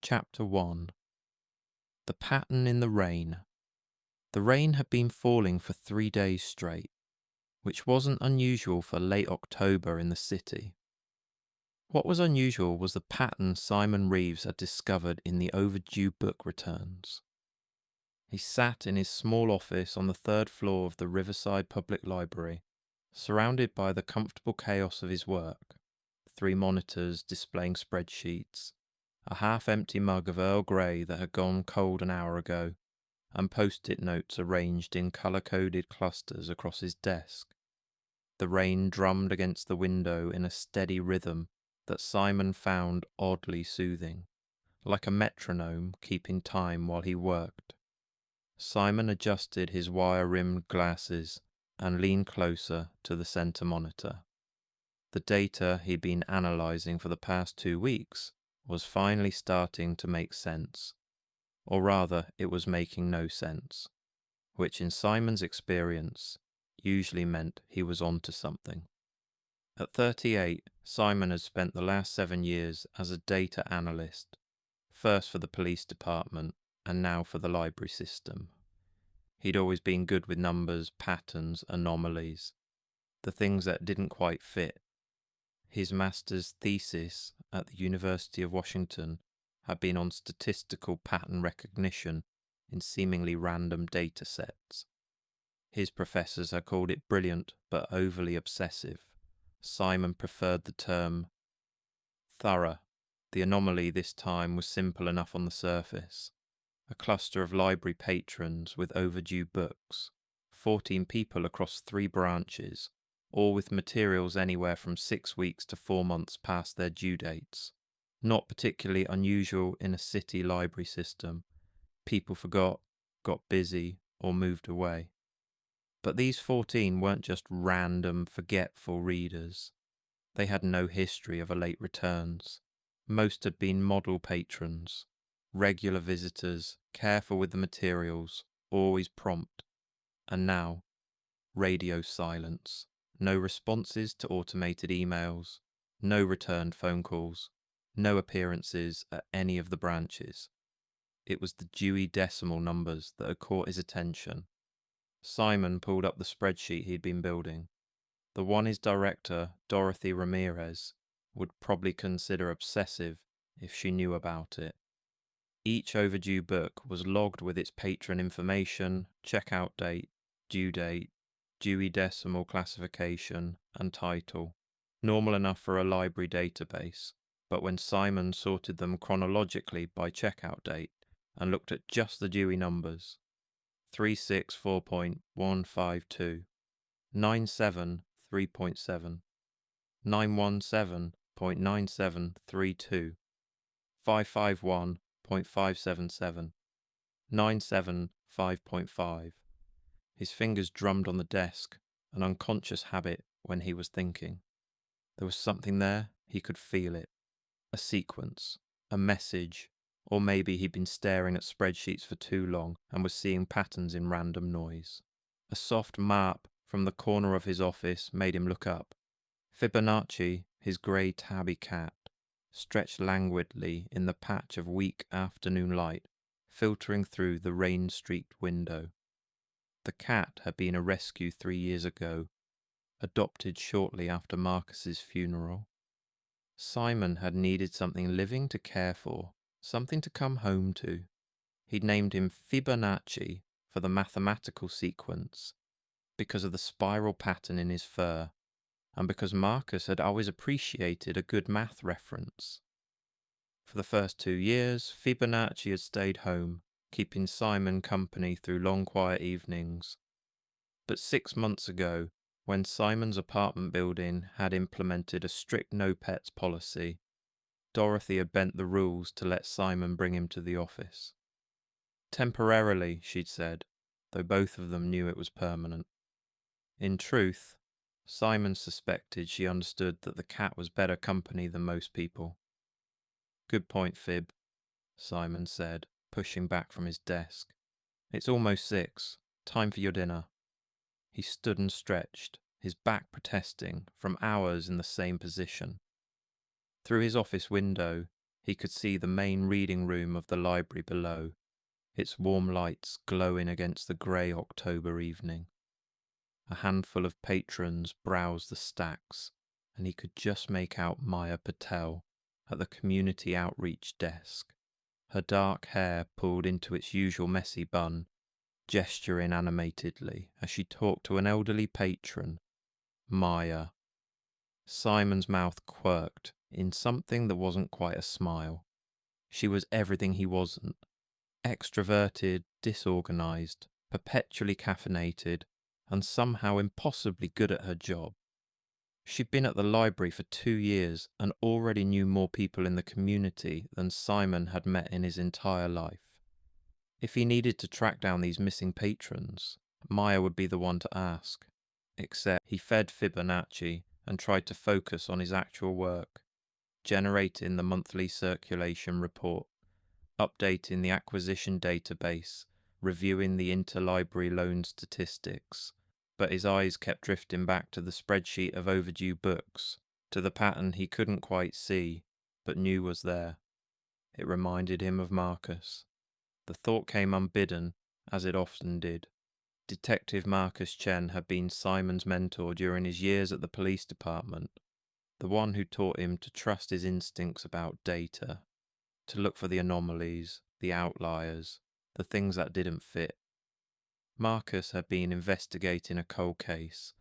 Chapter 1. The Pattern in the Rain. The rain had been falling for 3 days straight, which wasn't unusual for late October in the city. What was unusual was the pattern Simon Reeves had discovered in the overdue book returns. He sat in his small office on the 3rd floor of the Riverside Public Library, surrounded by the comfortable chaos of his work, 3 monitors displaying spreadsheets, a half-empty mug of Earl Grey that had gone cold an hour ago, and post-it notes arranged in colour-coded clusters across his desk. The rain drummed against the window in a steady rhythm that Simon found oddly soothing, like a metronome keeping time while he worked. Simon adjusted his wire-rimmed glasses and leaned closer to the centre monitor. The data he'd been analysing for the past 2 weeks was finally starting to make sense. Or rather, it was making no sense, which in Simon's experience usually meant he was onto something. At 38, Simon had spent the last 7 years as a data analyst, first for the police department and now for the library system. He'd always been good with numbers, patterns, anomalies, the things that didn't quite fit. His master's thesis at the University of Washington had been on statistical pattern recognition in seemingly random data sets. His professors had called it brilliant but overly obsessive. Simon preferred the term thorough. The anomaly this time was simple enough on the surface. A cluster of library patrons with overdue books, 14 people across 3 branches, all with materials anywhere from 6 weeks to 4 months past their due dates. Not particularly unusual in a city library system. People forgot, got busy, or moved away. But these 14 weren't just random, forgetful readers. They had no history of late returns. Most had been model patrons, regular visitors, careful with the materials, always prompt. And now, radio silence. No responses to automated emails, no returned phone calls, no appearances at any of the branches. It was the Dewey Decimal numbers that had caught his attention. Simon pulled up the spreadsheet he'd been building. The one his director, Dorothy Ramirez, would probably consider obsessive if she knew about it. Each overdue book was logged with its patron information, checkout date, due date, Dewey Decimal classification, and title. Normal enough for a library database, but when Simon sorted them chronologically by checkout date and looked at just the Dewey numbers, 364.152, 97 3.7, 917.9732, 551.577, 97 5.5. His fingers drummed on the desk, an unconscious habit when he was thinking. There was something there, he could feel it. A sequence, a message, or maybe he'd been staring at spreadsheets for too long and was seeing patterns in random noise. A soft map from the corner of his office made him look up. Fibonacci, his grey tabby cat, stretched languidly in the patch of weak afternoon light filtering through the rain-streaked window. The cat had been a rescue 3 years ago, adopted shortly after Marcus's funeral. Simon had needed something living to care for, something to come home to. He'd named him Fibonacci for the mathematical sequence, because of the spiral pattern in his fur, and because Marcus had always appreciated a good math reference. For the first 2 years, Fibonacci had stayed home, keeping Simon company through long quiet evenings. But 6 months ago, when Simon's apartment building had implemented a strict no pets policy, Dorothy had bent the rules to let Simon bring him to the office. Temporarily, she'd said, though both of them knew it was permanent. In truth, Simon suspected she understood that the cat was better company than most people. Good point, Fib, Simon said, pushing back from his desk. It's almost 6. Time for your dinner. He stood and stretched, his back protesting from hours in the same position. Through his office window, He could see the main reading room of the library below, its warm lights glowing against the grey October evening. A handful of patrons browsed the stacks, and he could just make out Maya Patel at the community outreach desk, her dark hair pulled into its usual messy bun, gesturing animatedly as she talked to an elderly patron. Maya. Simon's mouth quirked in something that wasn't quite a smile. She was everything he wasn't. Extroverted, disorganized, perpetually caffeinated, and somehow impossibly good at her job. She'd been at the library for 2 years and already knew more people in the community than Simon had met in his entire life. If he needed to track down these missing patrons, Maya would be the one to ask. Except he fed Fibonacci and tried to focus on his actual work, generating the monthly circulation report, updating the acquisition database, reviewing the interlibrary loan statistics. But his eyes kept drifting back to the spreadsheet of overdue books, to the pattern he couldn't quite see, but knew was there. It reminded him of Marcus. The thought came unbidden, as it often did. Detective Marcus Chen had been Simon's mentor during his years at the police department, the one who taught him to trust his instincts about data, to look for the anomalies, the outliers, the things that didn't fit. Marcus had been investigating a cold case,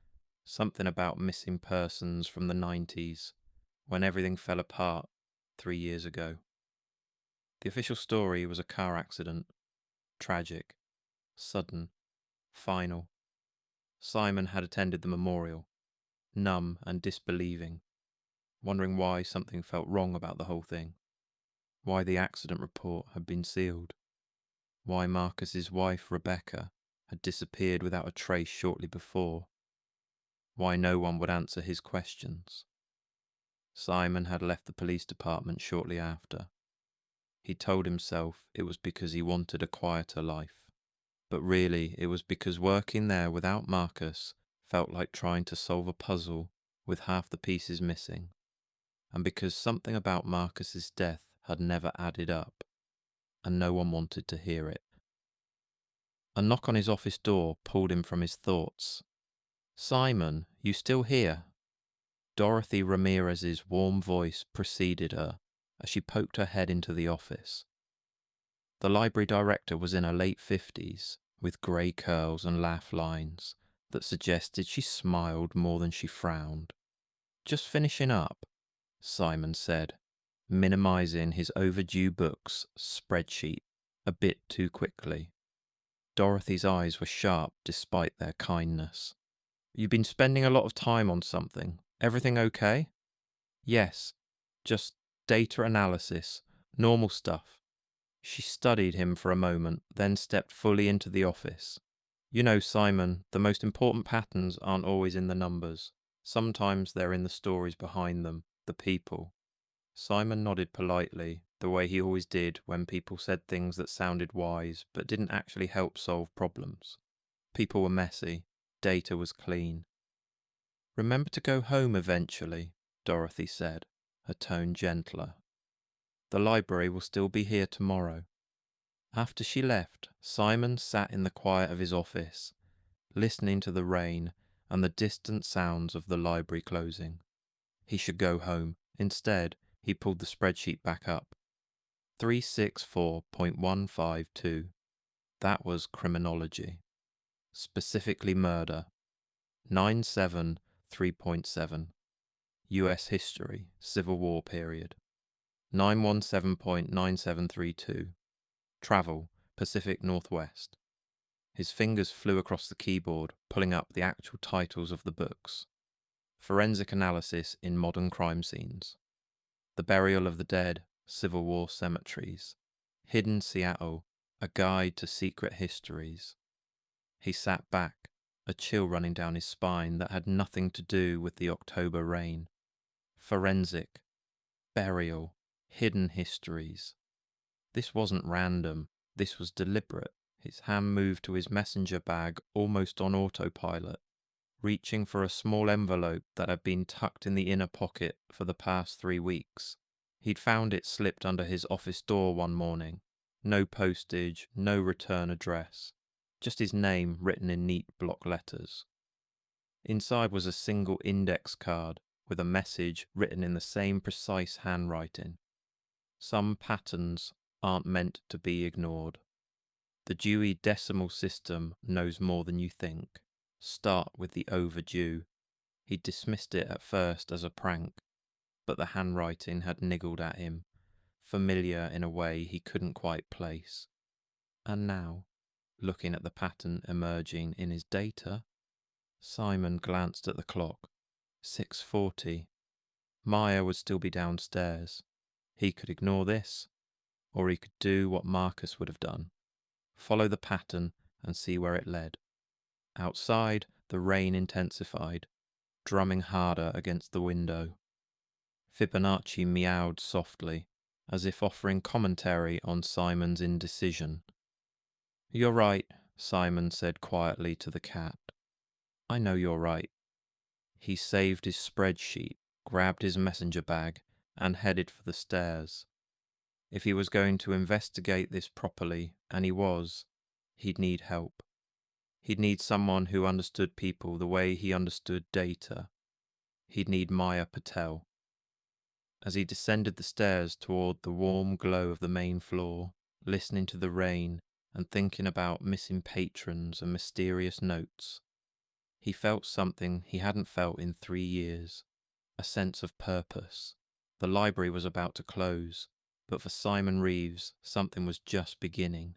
something about missing persons from the 90s, when everything fell apart 3 years ago. The official story was a car accident. Tragic. Sudden. Final. Simon had attended the memorial, numb and disbelieving, wondering why something felt wrong about the whole thing, why the accident report had been sealed, why Marcus's wife, Rebecca, had disappeared without a trace shortly before, why no one would answer his questions. Simon had left the police department shortly after. He told himself it was because he wanted a quieter life, but really it was because working there without Marcus felt like trying to solve a puzzle with half the pieces missing, and because something about Marcus's death had never added up, and no one wanted to hear it. A knock on his office door pulled him from his thoughts. "Simon, you still here?" Dorothy Ramirez's warm voice preceded her as she poked her head into the office. The library director was in her late 50s, with grey curls and laugh lines that suggested she smiled more than she frowned. "Just finishing up," Simon said, minimizing his overdue books spreadsheet a bit too quickly. Dorothy's eyes were sharp despite their kindness. "You've been spending a lot of time on something. Everything okay?" "Yes, just data analysis, normal stuff." She studied him for a moment, then stepped fully into the office. "You know, Simon, the most important patterns aren't always in the numbers. Sometimes they're in the stories behind them, the people." Simon nodded politely, the way he always did when people said things that sounded wise but didn't actually help solve problems. People were messy. Data was clean. "Remember to go home eventually," Dorothy said, her tone gentler. "The library will still be here tomorrow." After she left, Simon sat in the quiet of his office, listening to the rain and the distant sounds of the library closing. He should go home. Instead, he pulled the spreadsheet back up. 364.152. That was criminology. Specifically murder. 973.7. US history, Civil War period. 917.9732. Travel, Pacific Northwest. His fingers flew across the keyboard, pulling up the actual titles of the books. Forensic analysis in modern crime scenes. The burial of the dead, Civil War cemeteries. Hidden Seattle, a guide to secret histories. He sat back, a chill running down his spine that had nothing to do with the October rain. Forensic. Burial. Hidden histories. This wasn't random. This was deliberate. His hand moved to his messenger bag almost on autopilot, reaching for a small envelope that had been tucked in the inner pocket for the past 3 weeks. He'd found it slipped under his office door one morning. No postage, no return address, just his name written in neat block letters. Inside was a single index card with a message written in the same precise handwriting. Some patterns aren't meant to be ignored. The Dewey Decimal System knows more than you think. Start with the overdue. He'd dismissed it at first as a prank, but the handwriting had niggled at him, familiar in a way he couldn't quite place. And now, looking at the pattern emerging in his data, Simon glanced at the clock. 6:40. Maya would still be downstairs. He could ignore this, or he could do what Marcus would have done. Follow the pattern and see where it led. Outside, the rain intensified, drumming harder against the window. Fibonacci meowed softly, as if offering commentary on Simon's indecision. "You're right," Simon said quietly to the cat. "I know you're right." He saved his spreadsheet, grabbed his messenger bag, and headed for the stairs. If he was going to investigate this properly, and he was, he'd need help. He'd need someone who understood people the way he understood data. He'd need Maya Patel. As he descended the stairs toward the warm glow of the main floor, listening to the rain and thinking about missing patrons and mysterious notes, he felt something he hadn't felt in 3 years, a sense of purpose. The library was about to close, but for Simon Reeves, something was just beginning.